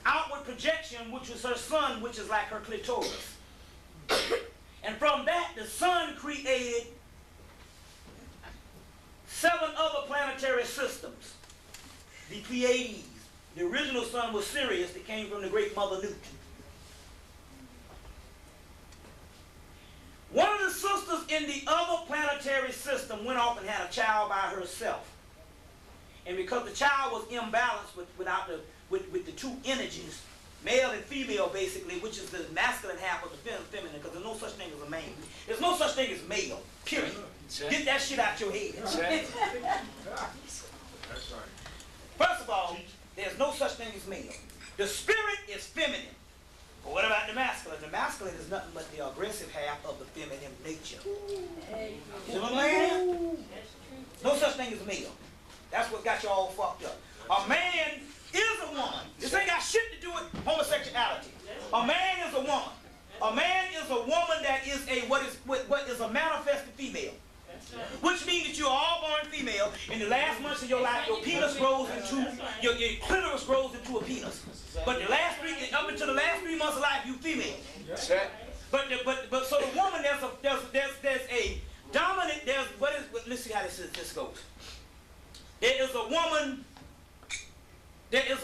outward projection, which was her son, which is like her clitoris. And from that, the son created 7 other planetary systems. The Pleiades. The original son was Sirius that came from the great mother Newt. One of the sisters in the other planetary system went off and had a child by herself. And because the child was imbalanced with the two energies, male and female basically, which is the masculine half of the feminine, because there's no such thing as a man. There's no such thing as male, period. Get that shit out your head. That's right. First of all, there's no such thing as male. The spirit is feminine. But what about the masculine? The masculine is nothing but the aggressive half of the feminine nature. You know what I'm saying? No such thing as male. That's what got you all fucked up. A man is a woman. This ain't got shit to do with homosexuality. A man is a woman. A man is a woman that is what is a manifested female. Which means that you're all born female. In the last months of your life, your penis grows into, your clitoris grows into a penis. But up until the last 3 months of life, you female. But so the woman, there's a dominant, let's see how this goes. There is a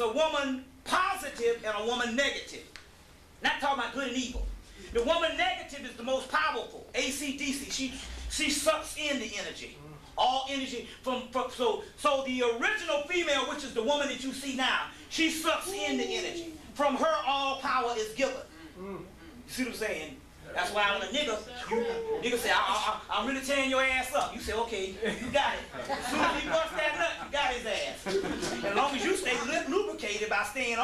woman positive and a woman negative. Not talking about good and evil. The woman negative is the most powerful. AC/DC. She sucks in the energy. All energy so the original female, which is the woman that you see now, she sucks in the energy. From her, all power is given. You see what I'm saying? That's why when a nigga say, I'm really tearing your ass up. You say, okay, you got it. As soon as he busts that nut, you got his ass. And as long as you stay lubricated by staying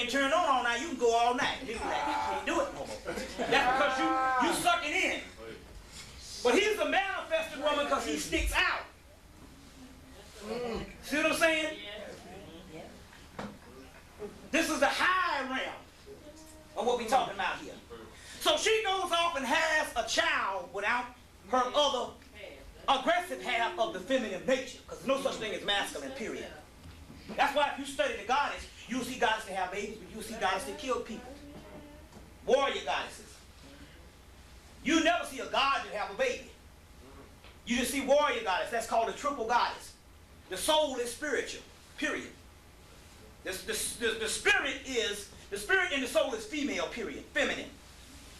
turned on all night, you can go all night. Nigga, you can't do it no more. That's because you sucking in. But he's a manifested woman because he sticks out. See what I'm saying? This is the high realm of what we're talking about here. So she goes off and has a child without her other aggressive half of the feminine nature. Because there's no such thing as masculine, period. That's why if you study the goddess, you'll see goddesses that have babies, but you'll see goddesses that kill people. Warrior goddesses. You never see a god that have a baby. You just see warrior goddess. That's called a triple goddess. The soul is spiritual, period. The spirit and the soul is female, period, feminine.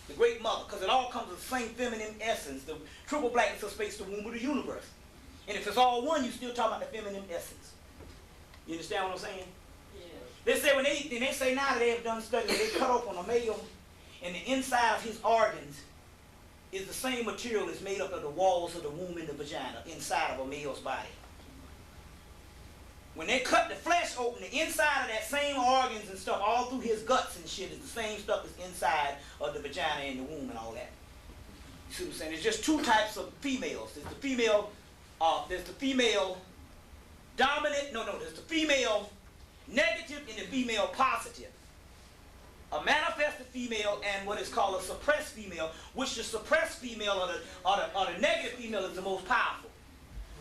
The great mother, because it all comes with the same feminine essence. The triple blackness of space, the womb of the universe. And if it's all one, you still talk about the feminine essence. You understand what I'm saying? Yeah. They say when they say now that they have done studies, they cut open a male, and the inside of his organs is the same material that's made up of the walls of the womb and the vagina inside of a male's body. When they cut the flesh open, the inside of that same organs and stuff, all through his guts and shit, is the same stuff that's inside of the vagina and the womb and all that. You see what I'm saying? There's just two types of females. There's the female dominant, there's the female negative and the female positive. A manifested female and what is called a suppressed female, which the suppressed female or the negative female is the most powerful.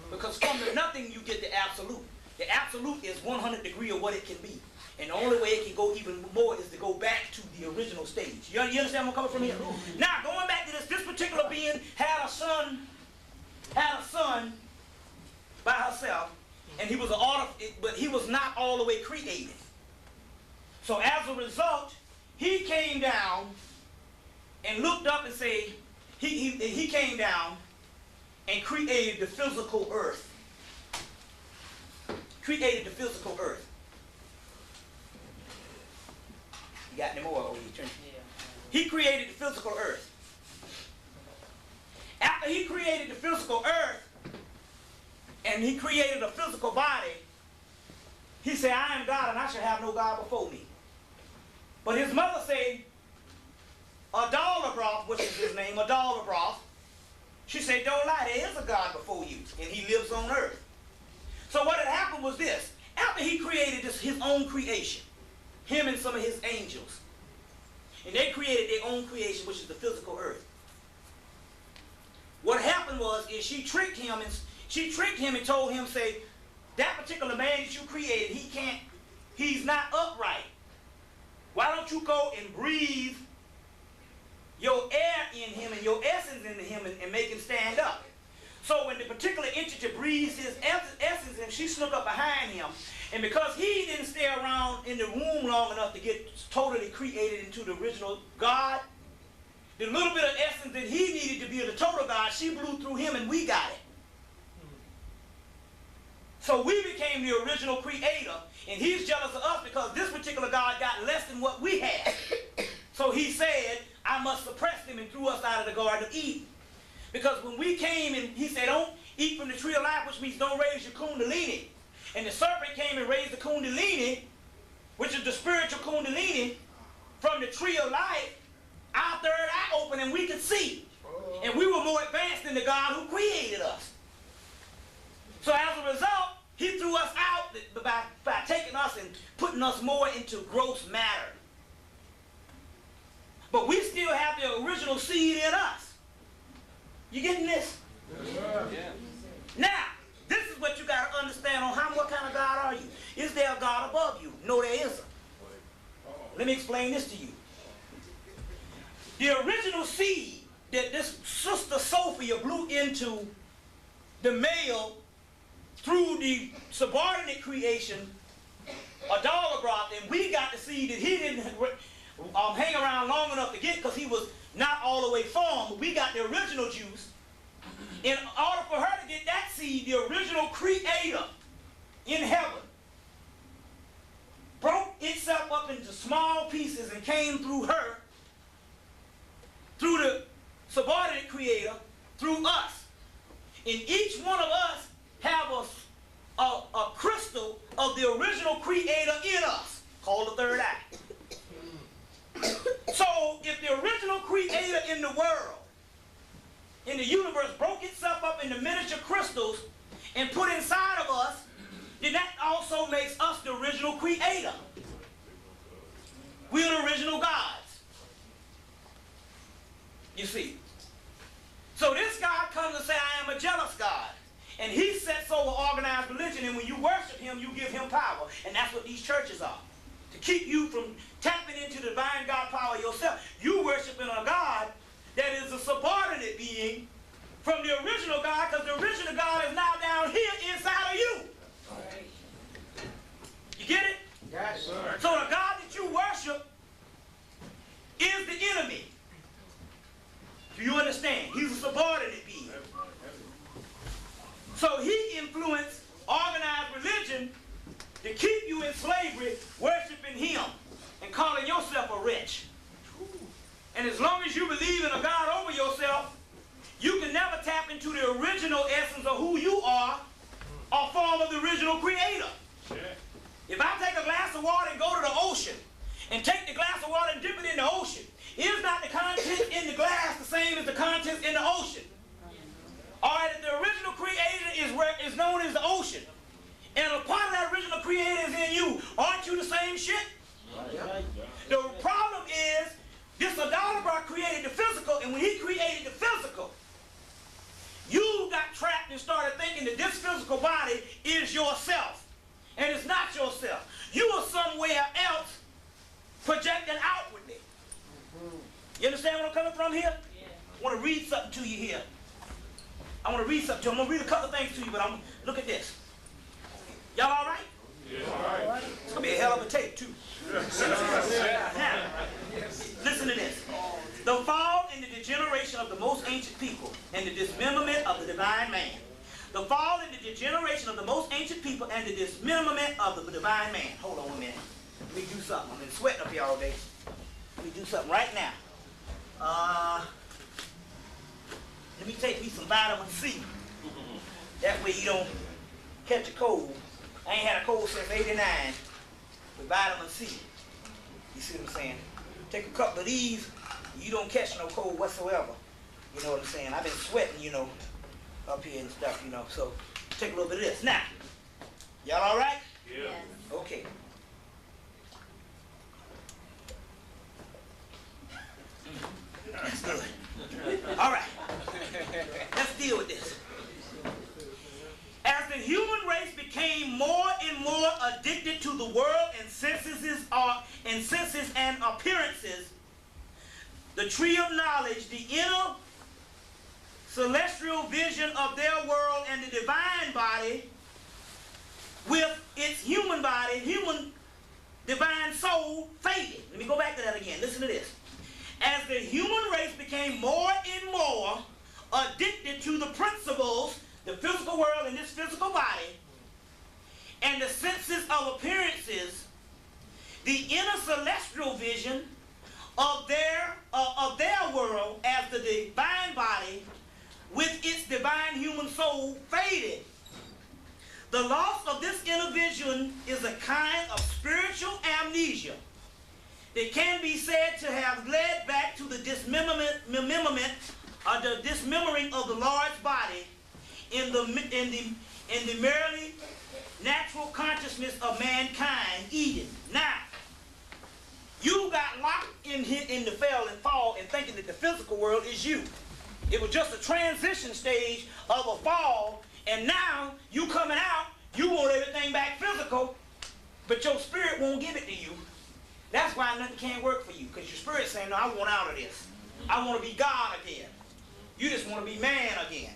Because from the nothing you get the absolute. The absolute is 100 degree of what it can be. And the only way it can go even more is to go back to the original stage. You understand where I'm coming from here? Now, going back to this particular being had a son by herself, and he was but he was not all the way created. So as a result, he came down and looked up and said, he came down and created the physical earth. Created the physical earth. You got any more? Or you he created the physical earth. After he created the physical earth and he created a physical body, he said, I am God and I shall have no God before me. But his mother said, Adalabroth, which is his name, Adalabroth, she said, don't lie, there is a God before you and he lives on earth. So what had happened was this. After he created his own creation, him and some of his angels, and they created their own creation, which is the physical earth. What happened was she tricked him and told him, say, that particular man that you created, he's not upright. Why don't you go and breathe your air in him and your essence into him and make him stand up? So when the particular entity breathes his essence and she snuck up behind him, and because he didn't stay around in the womb long enough to get totally created into the original God, the little bit of essence that he needed to be the total God, she blew through him and we got it. So we became the original creator, and he's jealous of us because this particular God got less than what we had. So he said, I must suppress him, and threw us out of the Garden of Eden. Because when we came and he said, don't eat from the tree of life, which means don't raise your kundalini. And the serpent came and raised the kundalini, which is the spiritual kundalini, from the tree of life. Our third eye opened and we could see. And we were more advanced than the God who created us. So as a result, he threw us out by taking us and putting us more into gross matter. But we still have the original seed in us. You getting this? Yeah. Now, this is what you got to understand on what kind of God are you. Is there a God above you? No, there isn't. Let me explain this to you. The original seed that this sister Sophia blew into the male through the subordinate creation, Adalabroth, and we got the seed that he didn't hang around long enough to get because he was not all the way formed. We got the original juice. In order for her to get that seed, the original creator in heaven broke itself up into small pieces and came through her, through the subordinate creator, through us. And each one of us have a crystal of the original creator in us, called the third eye. So if the original creator in the world, in the universe, broke itself up into miniature crystals and put inside of us, then that also makes us the original creator. We're the original gods. You see. So this God comes and says, I am a jealous God. And he sets over organized religion, and when you worship him, you give him power. And that's what these churches are. To keep you from tapping into the divine God power yourself. You worshiping a God that is a subordinate being from the original God, because the original God is now down here inside of you. You get it? Yes, sir. So the God that you worship is the enemy. Do you understand? He's a subordinate being. So he influenced organized religion to keep you in slavery, worshiping him and calling yourself a wretch. And as long as you believe in a God over yourself, you can never tap into the original essence of who you are or form of the original creator. If I take a glass of water and go to the ocean and take the glass of water and dip it in the ocean, is not the content in the glass the same as the contents in the ocean? All right, if the original creator is known as the ocean, and a part of that original creator is in you, aren't you the same shit? The problem is, this idolater created the physical, and when he created the physical, you got trapped and started thinking that this physical body is yourself. And it's not yourself. You are somewhere else projecting outwardly. You understand where I'm coming from here? Yeah. I want to read something to you here. I'm going to read something to you. I'm going to read a couple of things to you, but look at this. Y'all all right? Yeah, all right. It's going to be a hell of a tape, too. Now, listen to this. The fall and the degeneration of the most ancient people and the dismemberment of the divine man. The fall and the degeneration of the most ancient people and the dismemberment of the divine man. Hold on a minute. Let me do something. I've been sweating up here all day. Let me do something right now. Let me take me some vitamin C. That way you don't catch a cold. I ain't had a cold since '89 with vitamin C. You see what I'm saying? Take a couple of these, you don't catch no cold whatsoever. You know what I'm saying? I've been sweating, you know, up here and stuff, you know. So take a little bit of this. Now, y'all all right? Yeah. Okay. That's good. All right. Let's deal with this. As the human race became more and more addicted to the world and senses and appearances, the tree of knowledge, the inner celestial vision of their world and the divine body with its human body, human divine soul faded. Let me go back to that again. Listen to this. As the human race became more and more addicted to the principles, the physical world and this physical body, and the senses of appearances, the inner celestial vision of their world as the divine body with its divine human soul faded. The loss of this inner vision is a kind of spiritual amnesia that can be said to have led back to the dismembering of the Lord's body in the merely natural consciousness of mankind, Eden. Now, you got locked in the fall and thinking that the physical world is you. It was just a transition stage of a fall, and now you coming out, you want everything back physical, but your spirit won't give it to you. That's why nothing can't work for you, because your spirit's saying, no, I want out of this. I want to be God again. You just want to be man again.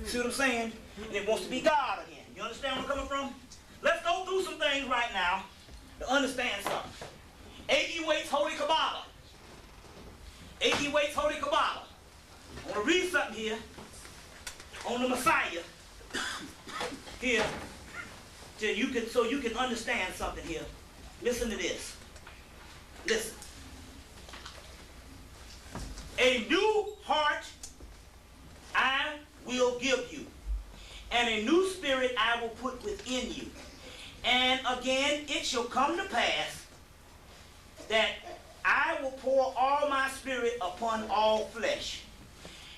See what I'm saying? And it wants to be God again. You understand where I'm coming from? Let's go through some things right now to understand something. A.E. Waite's Holy Kabbalah. A.E. Waite's Holy Kabbalah. I want to read something here understand something here. Listen to this. Listen. A new heart I will give you, and a new spirit I will put within you. And again, it shall come to pass that I will pour all my spirit upon all flesh.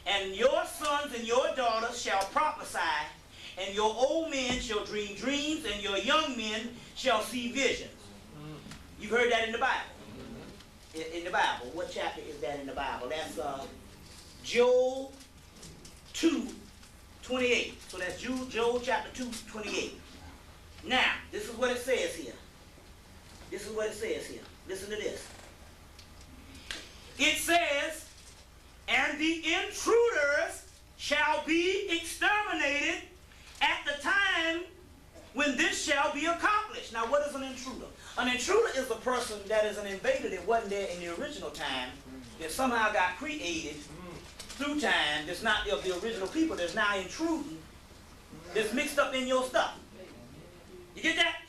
And your sons and your daughters shall prophesy, and your old men shall dream dreams, and your young men shall see visions. You've heard that in the Bible. In the Bible. What chapter is that in the Bible? That's Joel 2:28. So that's Joel chapter 2:28. Now, this is what it says here. This is what it says here. Listen to this. It says, and the intruders shall be exterminated at the time when this shall be accomplished. Now, what is an intruder? An intruder is a person that is an invader that wasn't there in the original time, that somehow got created through time, that's not of the original people, that's now intruding, that's mixed up in your stuff. You get that?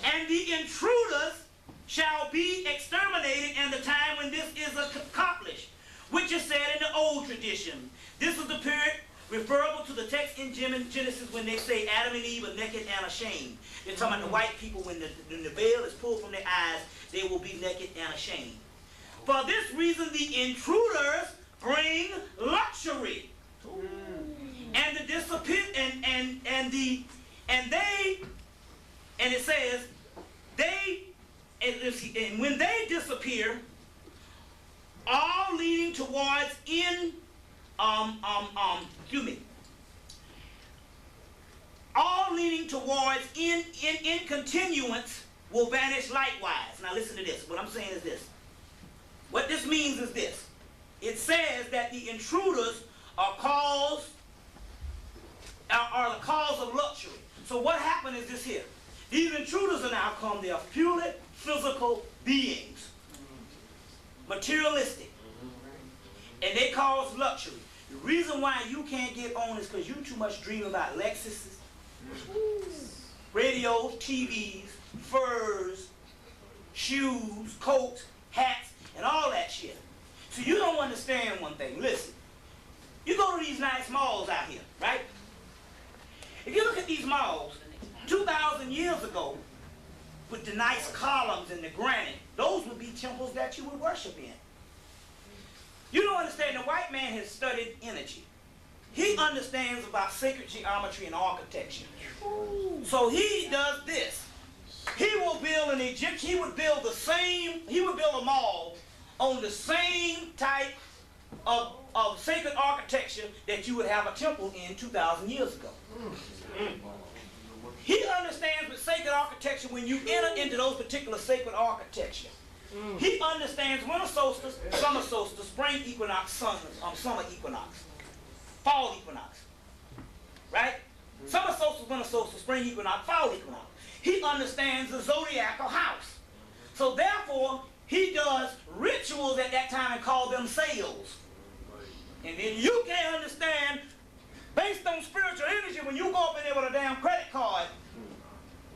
And the intruders shall be exterminated in the time when this is accomplished, which is said in the old tradition. This is the period referable to the text in Genesis when they say Adam and Eve are naked and ashamed. They're talking about the white people when the veil is pulled from their eyes, they will be naked and ashamed. For this reason, the intruders bring luxury, and the disappear and it says and when they disappear, all leading towards all leading towards incontinuance will vanish likewise. Now listen to this. What I'm saying is this. What this means is this. It says that the intruders are the cause of luxury. So what happened is this here. These intruders are now come, they are purely physical beings. Materialistic. And they cause luxury. The reason why you can't get on is because you too much dream about Lexuses, radios, TVs, furs, shoes, coats, hats, and all that shit. So you don't understand one thing. Listen, you go to these nice malls out here, right? If you look at these malls, 2,000 years ago, with the nice columns and the granite, those would be temples that you would worship in. You don't understand, the white man has studied energy. He understands about sacred geometry and architecture. So he does this. He will build he would build a mall on the same type of sacred architecture that you would have a temple in 2,000 years ago. He understands with sacred architecture when you enter into those particular sacred architecture. He understands winter solstice, summer solstice, spring equinox, summer equinox, fall equinox. Right? Summer solstice, winter solstice, spring equinox, fall equinox. He understands the zodiacal house. So therefore, he does rituals at that time and call them sales. And then you can't understand, based on spiritual energy, when you go up in there with a damn credit card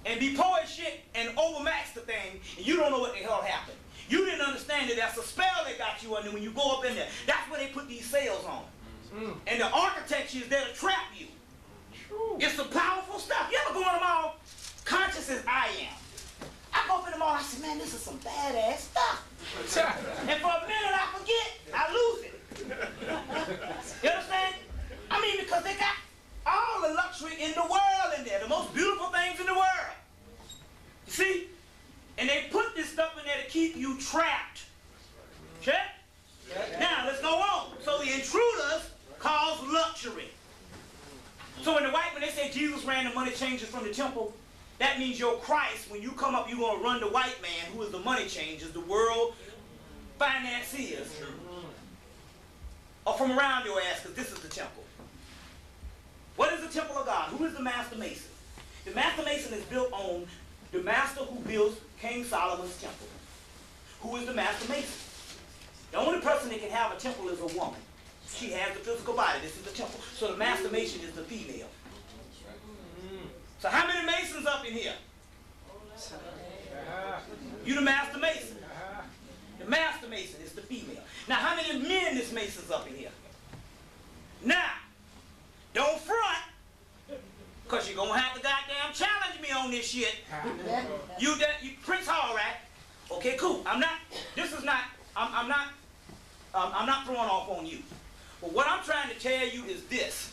and be poor as shit and overmax the thing, and you don't know what the hell happened. You didn't understand that that's a spell they got you under when you go up in there. That's where they put these sales on. And the architecture is there to trap you. It's some powerful stuff. You ever go in the mall, conscious as I am? I go up in the mall, I say, man, this is some badass stuff. And for a minute I forget, I lose it. You understand? I mean, because they got all the luxury in the world in there, the most beautiful things in the world. You see? And they put this stuff in there to keep you trapped. Check? Now, let's go on. So the intruders cause luxury. So when they say Jesus ran the money changers from the temple, that means your Christ, when you come up, you're going to run the white man, who is the money changers, the world financiers, or from around your ass, because this is the temple. What is the temple of God? Who is the master mason? The master mason is built on the master who builds King Solomon's temple. Who is the master mason? The only person that can have a temple is a woman. She has the physical body. This is the temple. So the master mason is the female. So how many masons up in here? You the master mason. The master mason is the female. Now, how many men is masons up in here? Now, don't front, because you're going to have to goddamn challenge me on this shit. You Prince Hall, right? Okay, cool. I'm not throwing off on you. But what I'm trying to tell you is this.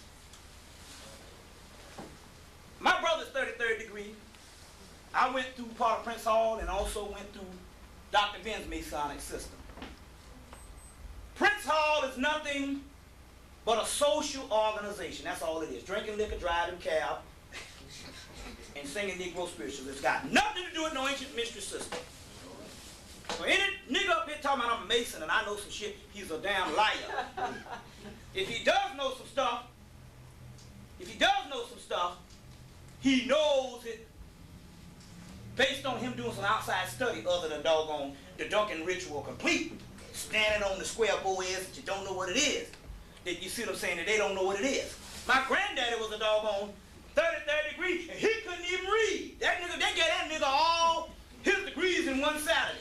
My brother's 33rd degree. I went through part of Prince Hall and also went through Dr. Ben's Masonic system. Prince Hall is nothing but a social organization. That's all it is. Drinking liquor, driving cab, and singing Negro spirituals. It's got nothing to do with no ancient mystery system. So any nigga up here talking about I'm a Mason and I know some shit, he's a damn liar. If he does know some stuff, he knows it based on him doing some outside study other than doggone the Duncan ritual complete. Standing on the square boys that you don't know what it is. That you see what I'm saying, that they don't know what it is. My granddaddy was a doggone 33rd degree and he couldn't even read. That nigga, they gave that nigga all his degrees in one Saturday.